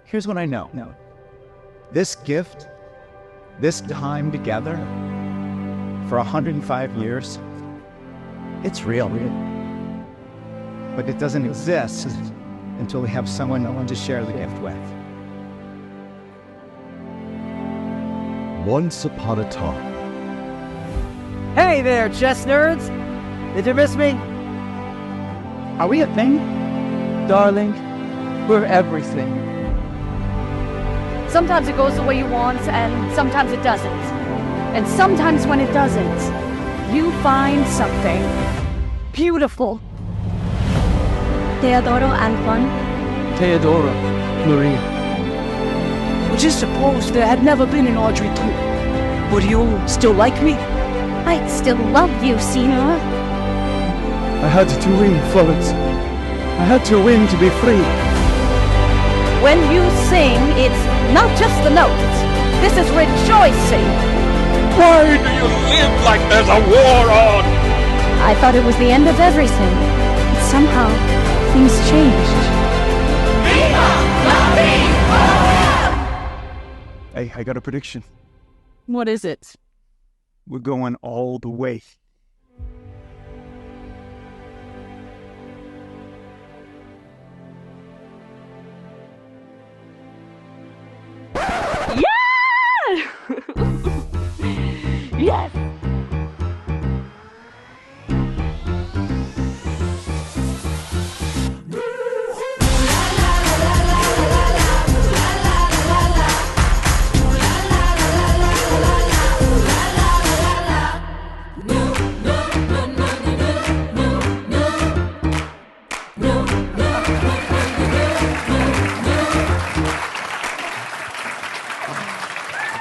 Here's what I know. This gift, this time together for 105 years, it's real. But it doesn't exist until we have someone to share the gift with. Once upon a time. Hey there, chess nerds! Did you miss me? Are we a thing? Darling, we're everything. Sometimes it goes the way you want, and sometimes it doesn't. And sometimes when it doesn't, you find something beautiful. Teodoro Antoine. Theodora, Maria. Well, just suppose there had never been an Audrey II. Would you still like me? I still love you, Senor. I had to win, Florence. I had to win to be free. When you sing, it's not just the notes. This is rejoicing. Why do you live like there's a war on? I thought it was the end of everything. But somehow, things changed. Viva la vida! Hey, I got a prediction. What is it? We're going all the way. Yeah! Yes!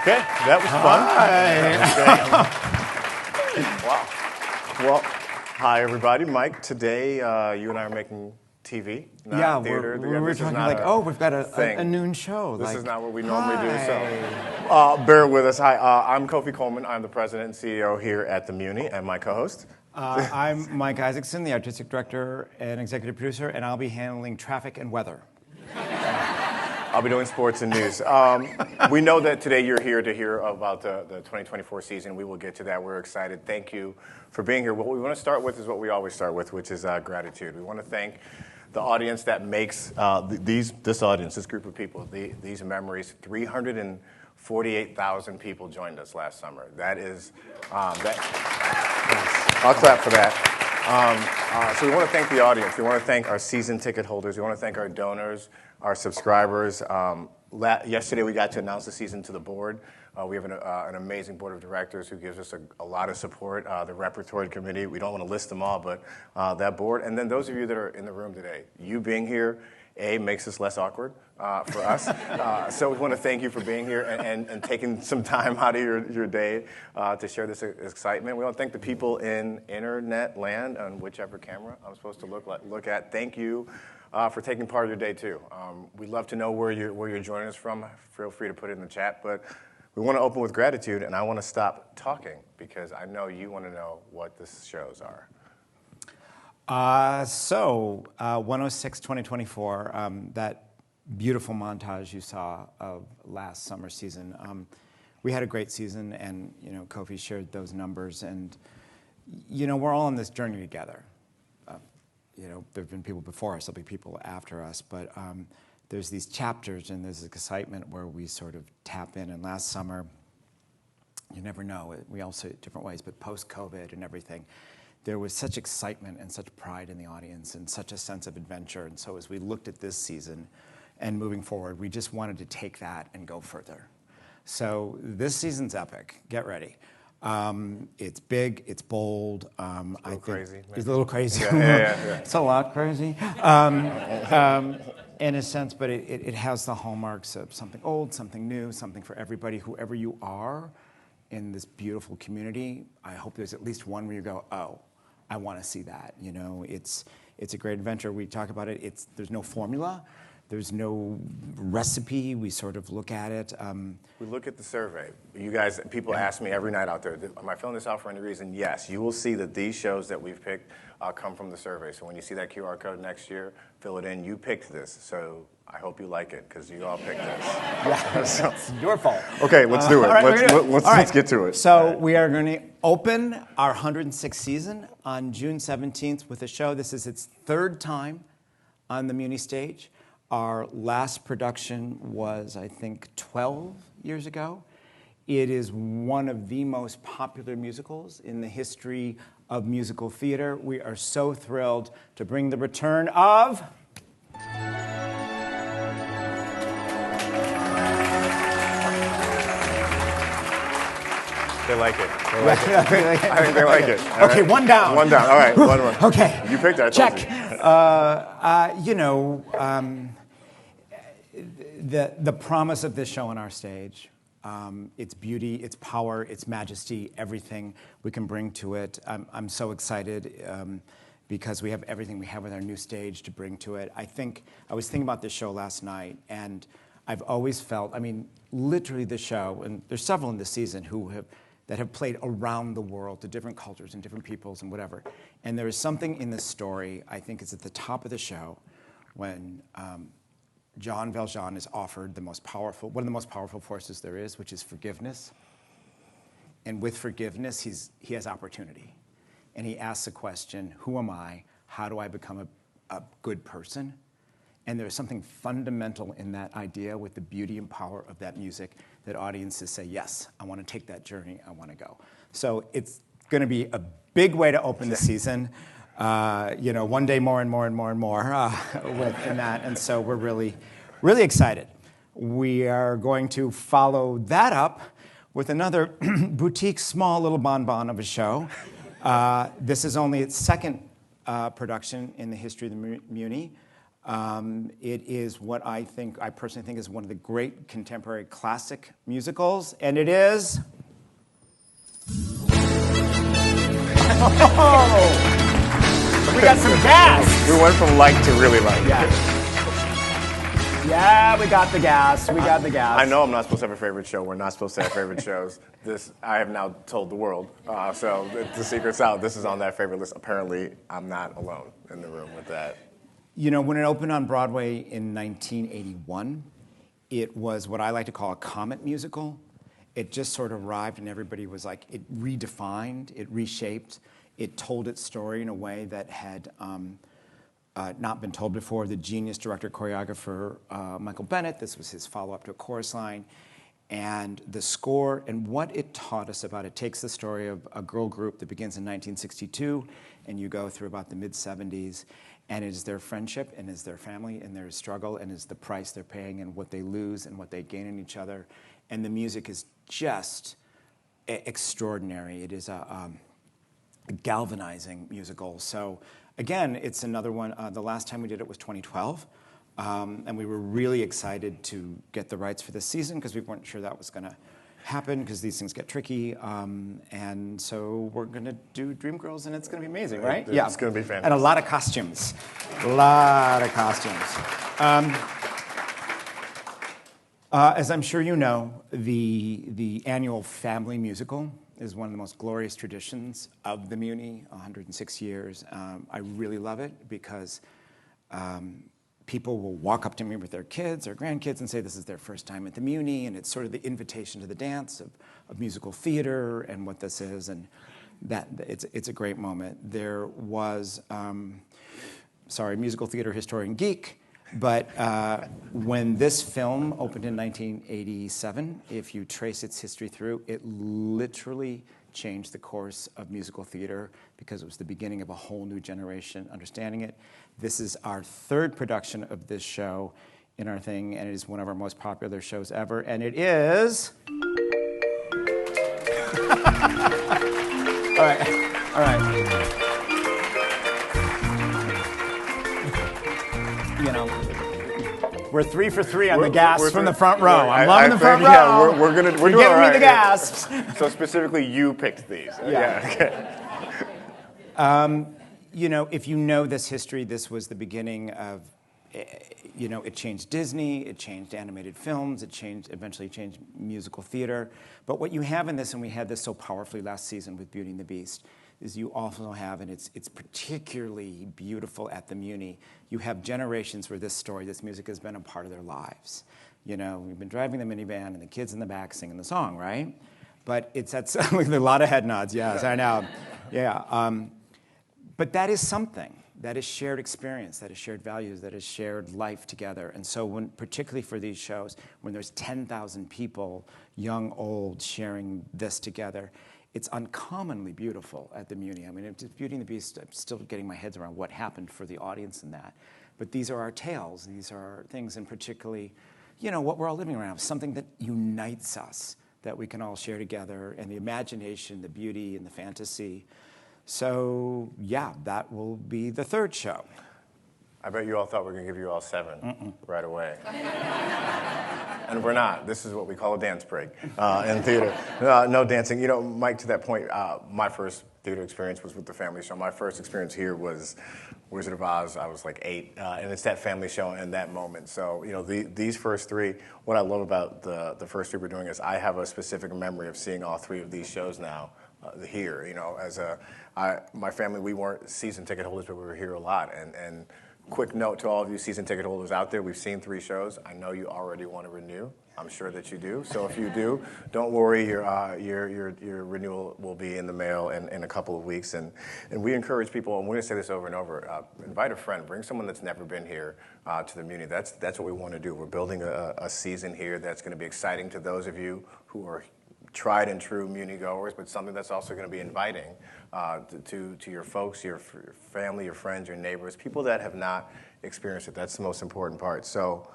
Okay, that was fun. Wow. Well, hi everybody. Mike, today you and I are making TV, not theater. we were talking like, we've got a noon show. This is not what we normally do. So, bear with us. Hi, I'm Kofi Coleman. I'm the president and CEO here at the Muny, and my co-host. I'm Mike Isaacson, the artistic director and executive producer, and I'll be handling traffic and weather. I'll be doing sports and news. We know that today you're here to hear about the 2024 season. We will get to that. We're excited. Thank you for being here. What we want to start with is what we always start with, which is gratitude. We want to thank the audience that makes this group of people, these memories. 348,000 people joined us last summer. That is, I'll clap for that. So we want to thank the audience. We want to thank our season ticket holders. We want to thank our donors, our subscribers. Yesterday we got to announce the season to the board. We have an amazing board of directors who gives us a lot of support. The repertory committee, we don't want to list them all, but that board. And then those of you that are in the room today, you being here, makes this less awkward for us. So we want to thank you for being here and taking some time out of your day to share this excitement. We want to thank the people in internet land on whichever camera I'm supposed to look at. Thank you for taking part of your day too. We'd love to know where you're joining us from. Feel free to put it in the chat. But we want to open with gratitude, and I want to stop talking because I know you want to know what the shows are. 106-2024, that beautiful montage you saw of last summer season. We had a great season, and Kofi shared those numbers, and we're all on this journey together. There have been people before us, there'll be people after us, but there's these chapters and there's excitement where we sort of tap in. And last summer, you never know, we all say it different ways, but post-COVID and everything, there was such excitement and such pride in the audience and such a sense of adventure. And so as we looked at this season and moving forward, we just wanted to take that and go further. So this season's epic. Get ready. It's big, it's bold. Crazy. It's a little crazy. Yeah. It's a lot crazy. In a sense, but it has the hallmarks of something old, something new, something for everybody, whoever you are in this beautiful community. I hope there's at least one where you go, oh, I want to see that. It's a great adventure. We talk about it. There's no formula. There's no recipe. We sort of look at it. We look at the survey. You guys, people ask me every night out there, am I filling this out for any reason? Yes. You will see that these shows that we've picked come from the survey. So when you see that QR code next year, fill it in. You picked this. So I hope you like it, because you all picked this. Yeah, So- it's your fault. Okay, let's do it. All right, we're gonna do it. All right. Let's get to it. So All right. we are going to open our 106th season on June 17th with a show. This is its third time on the Muny stage. Our last production was, I think, 12 years ago. It is one of the most popular musicals in the history of musical theater. We are so thrilled to bring the return of... They like it. They like it. I think they like it. All Okay, right. one down. One down. All right, one more. Okay. You picked it. I told Check. you. The promise of this show on our stage, its beauty, its power, its majesty, everything we can bring to it. I'm so excited because we have everything we have with our new stage to bring to it. I was thinking about this show last night, and I've always felt, literally the show, and there's several in this season that have played around the world to different cultures and different peoples and whatever. And there is something in this story, I think it's at the top of the show, when Jean Valjean is offered one of the most powerful forces there is, which is forgiveness. And with forgiveness, he has opportunity. And he asks the question, who am I? How do I become a good person? And there's something fundamental in that idea with the beauty and power of that music that audiences say, yes, I want to take that journey, I want to go. So it's going to be a big way to open the season. One day more and more and more and more in that. And so we're really, really excited. We are going to follow that up with another boutique, small little bonbon of a show. This is only its second production in the history of the Muny. It is what I personally think is one of the great contemporary classic musicals, and it is... We got some gas! We went from like to really like. Yeah, we got the gas. I know I'm not supposed to have a favorite show. We're not supposed to have favorite shows. This I have now told the world. So the secret's out. This is on that favorite list. Apparently, I'm not alone in the room with that. When it opened on Broadway in 1981, it was what I like to call a comet musical. It just sort of arrived and everybody was like, it redefined, it reshaped, it told its story in a way that had not been told before. The genius director, choreographer, Michael Bennett, this was his follow-up to A Chorus Line. And the score and what it taught us about it takes the story of a girl group that begins in 1962 and you go through about the mid-70s. And it is their friendship, and is their family, and their struggle, and is the price they're paying, and what they lose, and what they gain in each other. And the music is just extraordinary. It is a galvanizing musical. So again, it's another one. The last time we did it was 2012, and we were really excited to get the rights for this season because we weren't sure that was going to happen because these things get tricky. And so we're going to do Dreamgirls, and it's going to be amazing, right? Yeah. It's going to be fantastic. And a lot of costumes. As I'm sure you know, the annual family musical is one of the most glorious traditions of the Muny, 106 years. I really love it because people will walk up to me with their kids or grandkids and say this is their first time at the Muny, and it's sort of the invitation to the dance of musical theater and what this is, and that it's a great moment. There was, musical theater historian geek, but when this film opened in 1987, if you trace its history through, it literally changed the course of musical theater because it was the beginning of a whole new generation understanding it. This is our third production of this show in our thing, and it is one of our most popular shows ever, and it is... All right. We're 3 for 3 on the gas from the front row. I'm loving the front row. Yeah, we're You're doing giving all me right. the gas. So specifically, you picked these. Yeah. If you know this history, this was the beginning of, it changed Disney, it changed animated films, it eventually changed musical theater. But what you have in this, and we had this so powerfully last season with Beauty and the Beast, is you also have, and it's particularly beautiful at the Muny, you have generations where this music has been a part of their lives. You know, we've been driving the minivan and the kids in the back singing the song, right? But it's at a lot of head nods, yes, I know. Yeah, but that is something. That is shared experience, that is shared values, that is shared life together. And so particularly for these shows, when there's 10,000 people, young, old, sharing this together, it's uncommonly beautiful at the Muny. I mean, it's Beauty and the Beast, I'm still getting my head around what happened for the audience in that. But these are our tales, these are our things, and particularly, you know, what we're all living around, something that unites us, that we can all share together, and the imagination, the beauty, and the fantasy. So, yeah, that will be the third show. I bet you all thought we were going to give you all 7 right away. And we're not. This is what we call a dance break in theater. No dancing. You know, Mike, to that point, my first theater experience was with the family show. My first experience here was Wizard of Oz. I was like 8, and it's that family show in that moment. So, you know, these first 3, what I love about the first 3 we're doing is I have a specific memory of seeing all 3 of these shows now. Here, you know, my family, we weren't season ticket holders, but we were here a lot. And quick note to all of you season ticket holders out there, we've seen 3 shows. I know you already want to renew. I'm sure that you do. So if you do, don't worry, your renewal will be in the mail in a couple of weeks. And we encourage people, and we're going to say this over and over, invite a friend, bring someone that's never been here to the Muny. That's what we want to do. We're building a season here that's going to be exciting to those of you who are tried and true Muny goers, but something that's also going to be inviting to your folks, your family, your friends, your neighbors, people that have not experienced it. That's the most important part. So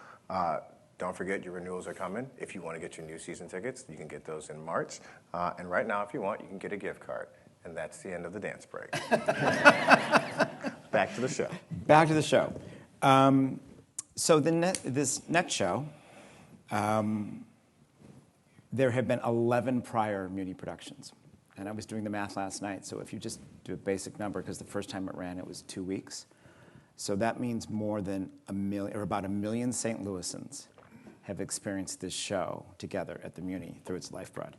don't forget your renewals are coming. If you want to get your new season tickets, you can get those in March. And right now, if you want, you can get a gift card. And that's the end of the dance break. Back to the show. Back to the show. So this next show, there have been 11 prior Muny productions. And I was doing the math last night, so if you just do a basic number, because the first time it ran, it was 2 weeks. So that means more than about 1 million St. Louisans have experienced this show together at the Muny through its lifeblood.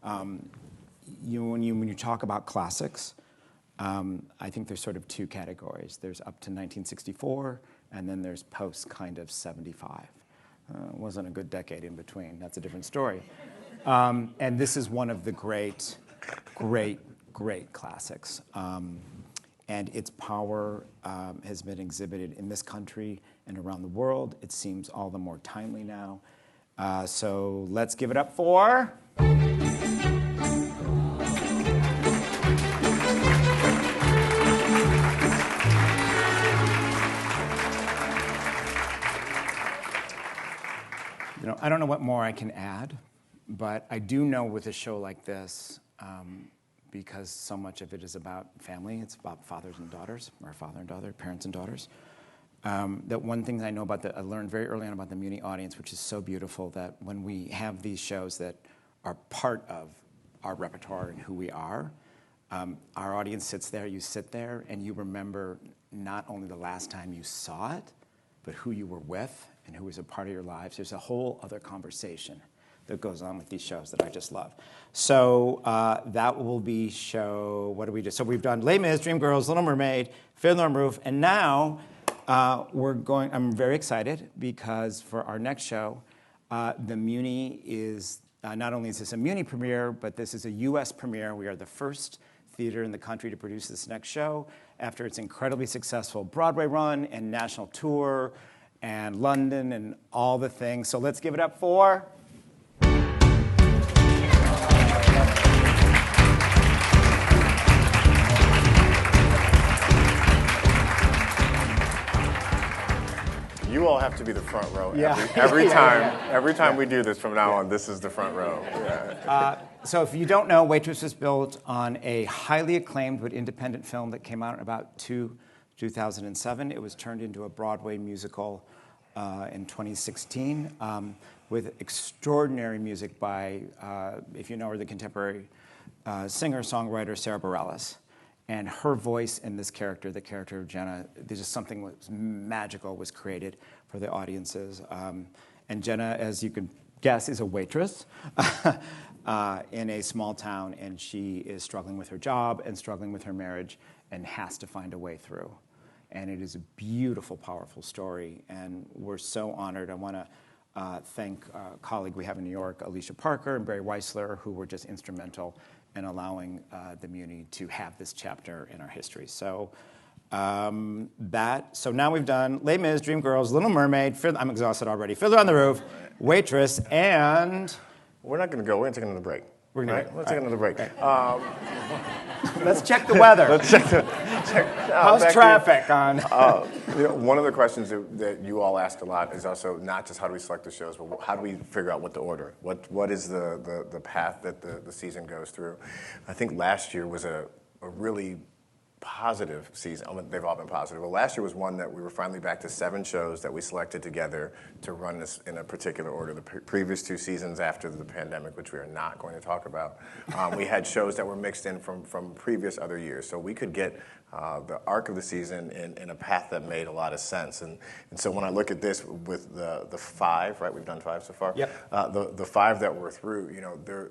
When you talk about classics, I think there's sort of 2 categories. There's up to 1964, and then there's post kind of 75. It wasn't a good decade in between. That's a different story. And this is one of the great classics. And its power has been exhibited in this country and around the world. It seems all the more timely now. So let's give it up for... You know, I don't know what more I can add, but I do know with a show like this, because so much of it is about family, it's about fathers and daughters, or father and daughter, parents and daughters, that one thing I know I learned very early on about the Muny audience, which is so beautiful, that when we have these shows that are part of our repertoire and who we are, our audience sits there, you sit there, and you remember not only the last time you saw it, but who you were with and who was a part of your lives. There's a whole other conversation that goes on with these shows that I just love. So that will be show, what do we do? So we've done Les Mis, Dreamgirls, Little Mermaid, Fiddler on the Roof, and now I'm very excited because for our next show, the Muny is, not only is this a Muny premiere, but this is a US premiere. We are the first theater in the country to produce this next show after its incredibly successful Broadway run and national tour and London and all the things. So let's give it up for... You all have to be the front row Yeah. every time we do this from now on. This is the front row. Yeah. So if you don't know, Waitress was built on a highly acclaimed but independent film that came out in about 2007. It was turned into a Broadway musical in 2016 with extraordinary music by, if you know her, the contemporary singer-songwriter Sarah Bareilles. And her voice in this character, the character of Jenna, there's just something magical was created for the audiences. And Jenna, as you can guess is a waitress in a small town, and she is struggling with her job and struggling with her marriage and has to find a way through. And it is a beautiful, powerful story, and we're so honored. I want to thank a colleague we have in NewK, Alicia Parker and Barry Weissler, who were just instrumental in allowing the Muny to have this chapter in our history. So so now we've done Les Mis, Dreamgirls, Little Mermaid, I'm exhausted already, Fiddler on the Roof, Waitress, and... We're not going to go. We're going to take another break. We're going to Let's take another break. Let's check the weather. Let's check How's traffic on? One of the questions that you all asked a lot is also not just how do we select the shows, but how do we figure out what to order? What is the path that the season goes through? I think last year was a really positive season. I mean, they've all been positive. But last year was one that we were finally back to 7 shows that we selected together to run this in a particular order. The previous 2 seasons after the pandemic, which we are not going to talk about, we had shows that were mixed in from previous other years. So we could get the arc of the season in a path that made a lot of sense. And so when I look at this with the 5, right, we've done 5 so far? Yep. The 5 that we're through,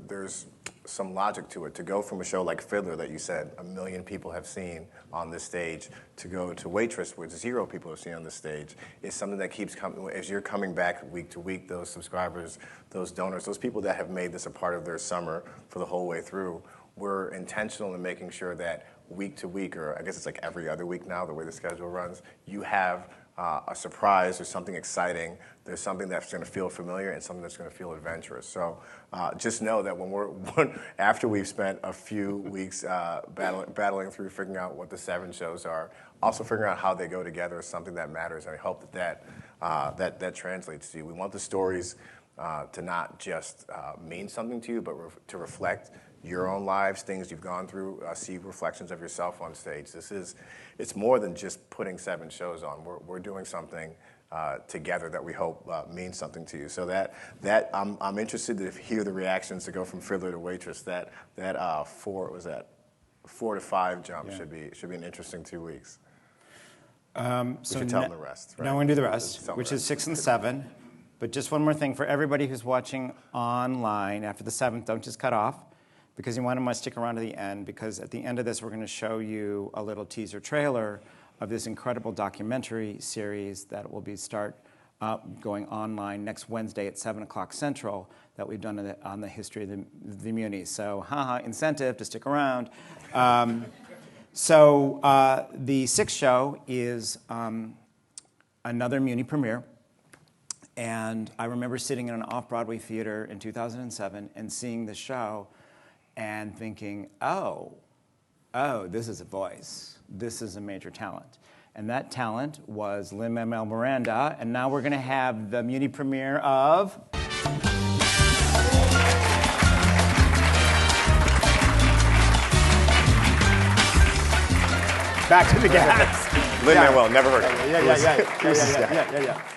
there's some logic to it. To go from a show like Fiddler that you said 1 million people have seen on this stage to go to Waitress, which 0 people have seen on this stage, is something that keeps coming. As you're coming back week to week, those subscribers, those donors, those people that have made this a part of their summer for the whole way through, we're intentional in making sure that week to week, or I guess it's like every other week now, the way the schedule runs, you have a surprise or something exciting. There's something that's going to feel familiar and something that's going to feel adventurous. So just know that after we've spent a few weeks battling through figuring out what the 7 shows are, also figuring out how they go together is something that matters, and I hope that translates to you. We want the stories to not just mean something to you, but to reflect your own lives, things you've gone through, see reflections of yourself on stage. It's more than just putting 7 shows on. We're doing something together that we hope means something to you. So that I'm interested to hear the reactions to go from Fiddler to Waitress. That 4 to 5 jump should be an interesting 2 weeks. We should tell them the rest. Right? Now we're going to do the rest, which is 6 and 7. But just one more thing for everybody who's watching online after the 7th, don't just cut off, because you want to stick around to the end, because at the end of this, we're going to show you a little teaser trailer of this incredible documentary series that will start going online next Wednesday at 7 o'clock Central that we've done on the history of the Muny. So, incentive to stick around. So the 6th show is another Muny premiere. And I remember sitting in an off-Broadway theater in 2007 and seeing the show and thinking, oh, this is a voice. This is a major talent. And that talent was Lin-Manuel Miranda. And now we're going to have the Muny premiere of... Back to the Gas. Lin-Manuel, never heard of him.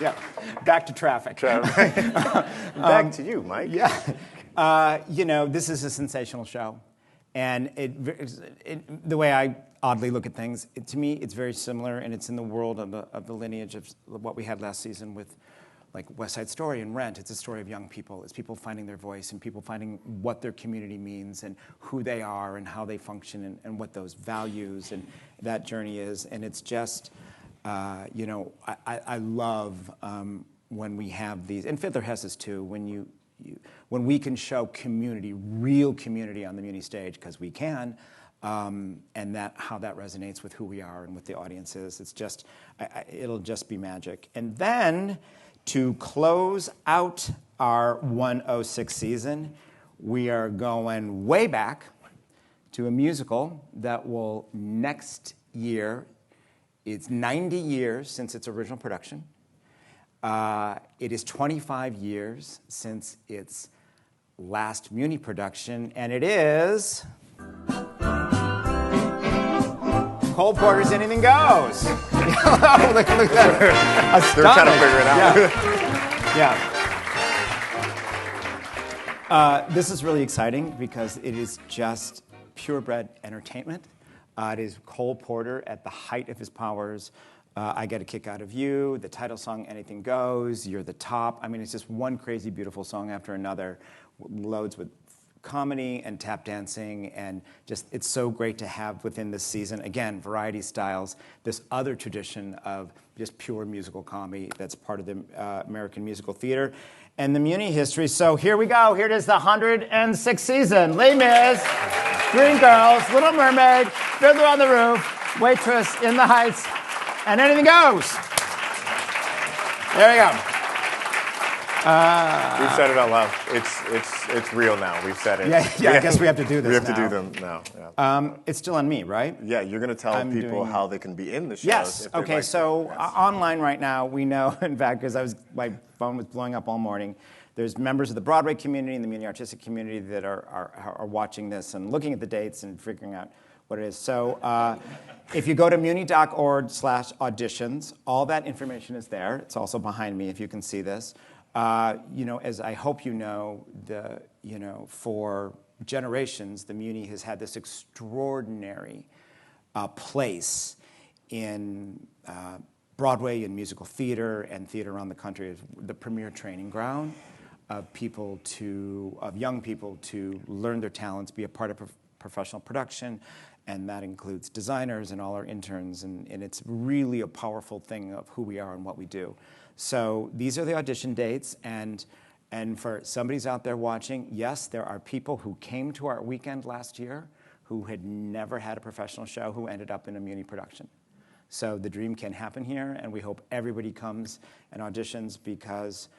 Yeah. Back to Traffic. Back to you, Mike. Yeah. This is a sensational show. And the way I oddly look at things, to me, it's very similar, and it's in the world of the lineage of what we had last season with like West Side Story and Rent. It's a story of young people. It's people finding their voice and people finding what their community means and who they are and how they function and what those values and that journey is. And it's just, I love when we have these, and Fiddler has this too, when we can show community, real community on the Muny stage, because we can, and how that resonates with who we are and what the audience is. It's just, it'll just be magic. And then, to close out our 106 season, we are going way back to a musical that will next year, it's 90 years since its original production. It is 25 years since its last Muny production, and it is Cole Porter's Anything Goes. Look at that. They're trying to figure it out. Yeah. This is really exciting because it is just purebred entertainment. It is Cole Porter at the height of his powers. I Get a Kick Out of You, the title song, Anything Goes, You're the Top. I mean, it's just one crazy, beautiful song after another, loads with comedy and tap dancing, and just it's so great to have within this season, again, variety styles, this other tradition of just pure musical comedy that's part of the American musical theater and the Muny history. So here we go. Here it is, the 106th season. Les Mis, Green Girls, Little Mermaid, Fiddler on the Roof, Waitress, In the Heights, and Anything Goes. There we go. We've said it out loud. It's real now. We've said it. Yeah, I guess we have to do this. We have now. to do them now. Yeah. It's still on me, right? Yeah, you're going to tell people how they can be in the shows. Yes. If they'd Okay. like So to. Yes. Online right now, we know, in fact, because my phone was blowing up all morning. There's members of the Broadway community and the Muny artistic community that are watching this and looking at the dates and figuring out what it is. So if you go to muny.org/auditions, all that information is there. It's also behind me if you can see this. As I hope you know, for generations, the Muny has had this extraordinary place in Broadway and musical theater and theater around the country. Is the premier training ground of young people to learn their talents, be a part of professional production, and that includes designers and all our interns, and it's really a powerful thing of who we are and what we do. So these are the audition dates, and for somebody's out there watching, yes, there are people who came to our weekend last year who had never had a professional show who ended up in a Muny production. So the dream can happen here, and we hope everybody comes and auditions because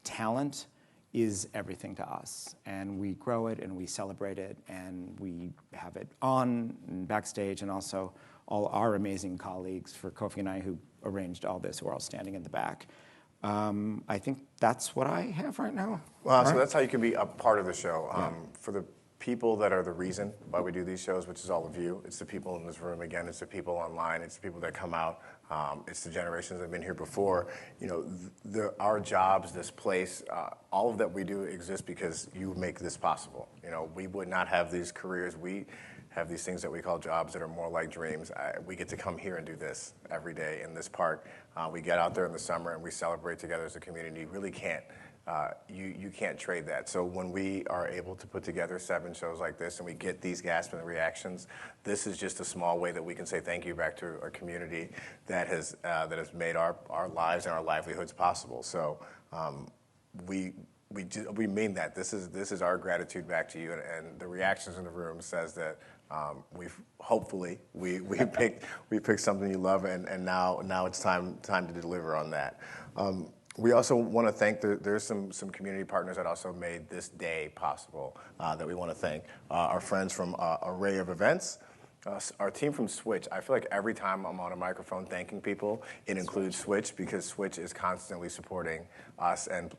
talent is everything to us, and we grow it and we celebrate it and we have it on and backstage, and also all our amazing colleagues for Kofi and I who arranged all this, who are all standing in the back. I think that's what I have right now. Well, so that's how you can be a part of the show. For the people that are the reason why we do these shows, which is all of you, it's the people in this room, again, it's the people online, it's the people that come out, it's the generations that have been here before. Our jobs, this place, all of that we do exists because you make this possible. We would not have these careers. We have these things that we call jobs that are more like dreams. We get to come here and do this every day in this park. We get out there in the summer and we celebrate together as a community. You really can't. You can't trade that. So when we are able to put together 7 shows like this and we get these gasps and reactions, this is just a small way that we can say thank you back to our community that has made our lives and our livelihoods possible. So we mean that. This is our gratitude back to you, and the reactions in the room says that hopefully we picked something you love, and now it's time to deliver on that. We also want to thank, there's some community partners that also made this day possible that we want to thank. Our friends from Array of Events, our team from Switch. I feel like every time I'm on a microphone thanking people, it includes Switch, because Switch is constantly supporting us and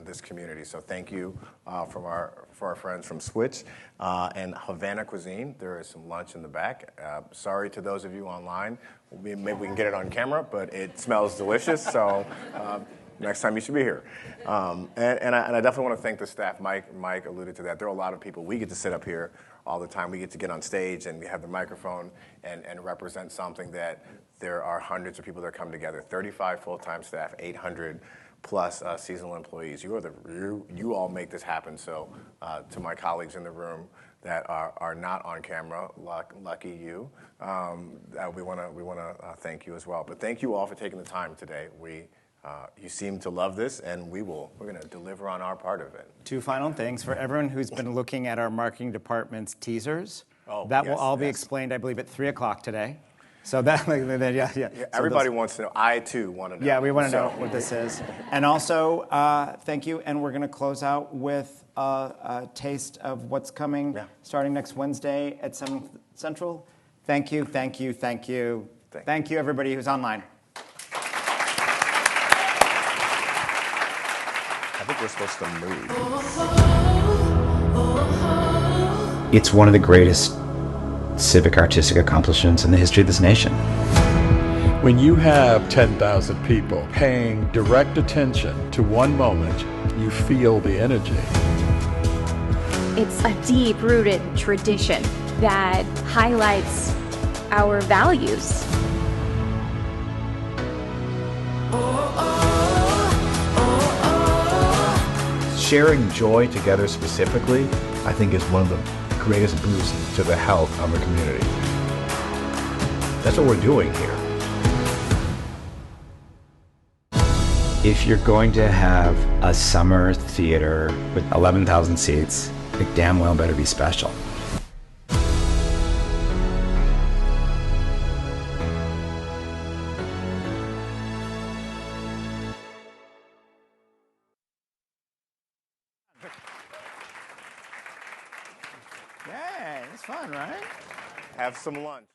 this community. So thank you for our friends from Switch. And Havana Cuisine, there is some lunch in the back. Sorry to those of you online. Maybe we can get it on camera, but it smells delicious. So next time you should be here. And I definitely want to thank the staff. Mike alluded to that. There are a lot of people. We get to sit up here all the time. We get to get on stage and we have the microphone and represent something that there are hundreds of people that come together. 35 full-time staff, 800 plus seasonal employees. You all make this happen. So to my colleagues in the room that are not on camera, lucky you, we want to thank you as well. But thank you all for taking the time today. You seem to love this, and we're going to deliver on our part of it. 2 final things for everyone who's been looking at our marketing department's teasers. Will all be explained, I believe, at 3:00 today. So everybody wants to know. I too want to know. Yeah, we want to know what this is. And also, thank you. And we're going to close out with a taste of what's coming starting next Wednesday at 7 Central. Thank you, thank you, thank you. Thank you, everybody who's online. I think we're supposed to move. It's one of the greatest civic artistic accomplishments in the history of this nation. When you have 10,000 people paying direct attention to one moment, you feel the energy. It's a deep-rooted tradition that highlights our values. sharing joy together specifically, I think is one of the greatest boosts to the health of a community. That's what we're doing here. If you're going to have a summer theater with 11,000 seats, it damn well better be special. Yeah, it's fun, right? Have some lunch.